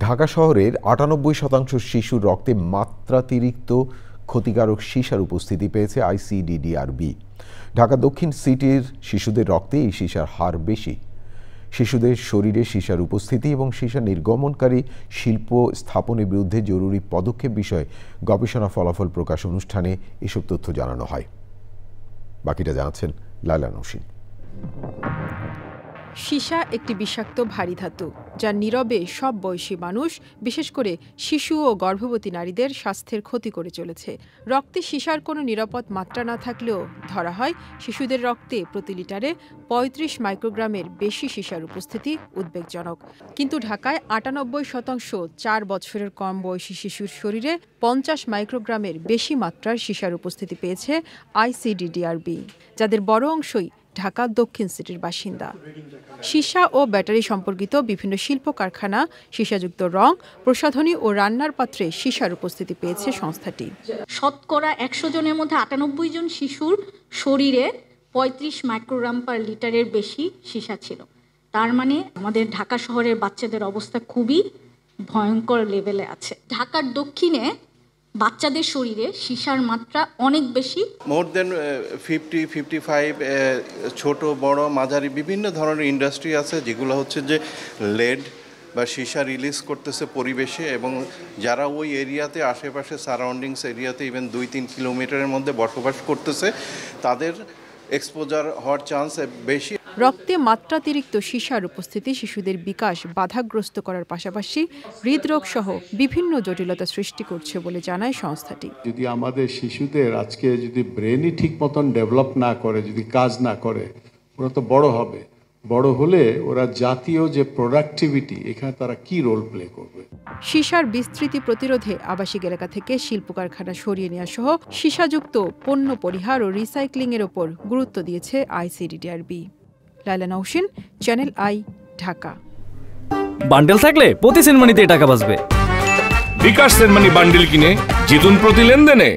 ঢাকা শহরের ৯৮% শিশুর রক্তে মাত্রাতিরিক্ত ক্ষতিকারক সীসার উপস্থিতি পেয়েছে আইসিডিডিআরবি। ঢাকা দক্ষিণ সিটির শিশুদের রক্তে এই সীসার হার বেশি। শিশুদের শরীরে সীসার উপস্থিতি এবং সীসা নির্গমনকারী শিল্প স্থাপনের বিরুদ্ধে জরুরি পদক্ষেপ বিষয়ে গবেষণা ফলাফল প্রকাশ অনুষ্ঠানে এসব তথ্য জানানো হয়। বাকিটা জানাচ্ছেন লায়লা নওশীন। সীসা একটি বিষাক্ত ভারী ধাতু, যা নীরবে সব বয়সী মানুষ, বিশেষ করে শিশু ও গর্ভবতী নারীদের স্বাস্থ্যের ক্ষতি করে চলেছে। রক্তে সীসার কোনো নিরাপদ মাত্রা না থাকলেও ধরা হয় শিশুদের রক্তে প্রতি লিটারে ৩৫ মাইক্রোগ্রামের বেশি সীসার উপস্থিতি উদ্বেগজনক। কিন্তু ঢাকায় ৯৮% ৪ বছরের কম বয়সী শিশুর শরীরে ৫০ মাইক্রোগ্রামের বেশি মাত্রার সীসার উপস্থিতি পেয়েছে আইসিডিডিআরবি, যাদের বড় অংশই ঢাকা দক্ষিণ সিটির বাসিন্দা। সীসা ও ব্যাটারি সম্পর্কিত বিভিন্ন শিল্প কারখানা, সীসাযুক্ত রং, প্রসাধনী ও রান্নার পাত্রে সীসার উপস্থিতি পেয়েছে সংস্থাটি। শতকরা ১০০ জনের মধ্যে ৯৮ জন শিশুর শরীরে ৩৫ মাইক্রোগ্রাম পার লিটারের বেশি সীসা ছিল। তার মানে আমাদের ঢাকা শহরের বাচ্চাদের অবস্থা খুবই ভয়ঙ্কর লেভেলে আছে। ঢাকার দক্ষিণে বাচ্চাদের শরীরে সীসার মাত্রা অনেক বেশি। মোর দেন 50-55 ছোট বড় মাঝারি বিভিন্ন ধরনের ইন্ডাস্ট্রি আছে, যেগুলো হচ্ছে যে লেড বা সীসা রিলিজ করতেছে পরিবেশে, এবং যারা ওই এরিয়াতে আশেপাশে সারাউন্ডিংস এরিয়াতে ইভেন ২-৩ কিলোমিটারের মধ্যে বসবাস করতেছে, তাদের এক্সপোজার হওয়ার চান্স বেশি। রক্তে মাত্রাতিরিক্ত সীসার উপস্থিতি শিশুদের বিকাশ বাধাগ্রস্ত করার পাশাপাশি হৃদরোগ সহ বিভিন্ন জটিলতা সৃষ্টি করছে বলে জানায় সংস্থাটি। যদি আমাদের শিশুদের আজকে যদি ব্রেনই ঠিক মতন ডেভেলপ না করে, যদি কাজ না করে, ওরা তো বড় হবে। বড় হলে ওরা জাতীয় যে প্রোডাক্টিভিটি, এখানে তারা কি রোল প্লে করবে। সীসার বিস্তৃতি প্রতিরোধে আবাসিক এলাকা থেকে শিল্প কারখানা সরিয়ে নেওয়া সহ সীসাযুক্ত পণ্য পরিহার ও রিসাইক্লিং এর ওপর গুরুত্ব দিয়েছে ICDDRB. Laila Nowshin, channel I, Dhaka. Bundle থাকলে প্রতি সেনমানিতে টাকা বাঁচবে। বিকাশ সেনমানি বান্ডেল কিনে জিতুন প্রতি লেনদেনে।